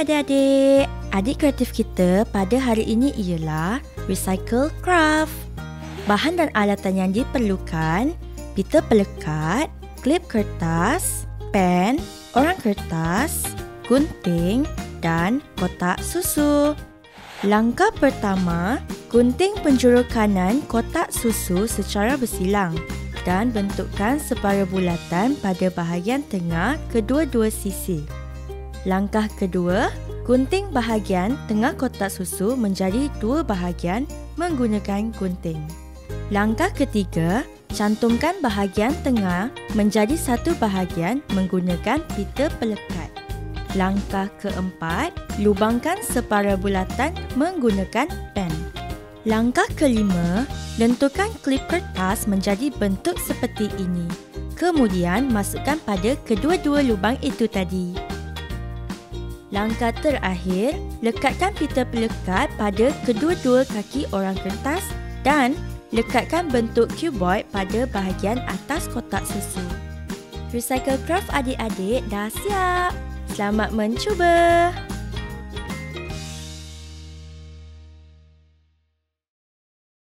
adik-adik. Adik kreatif kita pada hari ini ialah recycle craft. Bahan dan alatan yang diperlukan: pita pelekat, klip kertas, pen, orang kertas, gunting dan kotak susu. Langkah pertama, gunting penjuru kanan kotak susu secara bersilang dan bentukkan separuh bulatan pada bahagian tengah kedua-dua sisi. Langkah kedua, gunting bahagian tengah kotak susu menjadi dua bahagian menggunakan gunting. Langkah ketiga, cantumkan bahagian tengah menjadi satu bahagian menggunakan pita pelekat. Langkah keempat, lubangkan separuh bulatan menggunakan pen. Langkah kelima, lenturkan klip kertas menjadi bentuk seperti ini. Kemudian masukkan pada kedua-dua lubang itu tadi. Langkah terakhir, lekatkan pita pelekat pada kedua-dua kaki orang kertas dan lekatkan bentuk cuboid pada bahagian atas kotak susu. Recycle craft adik-adik dah siap. Selamat mencuba!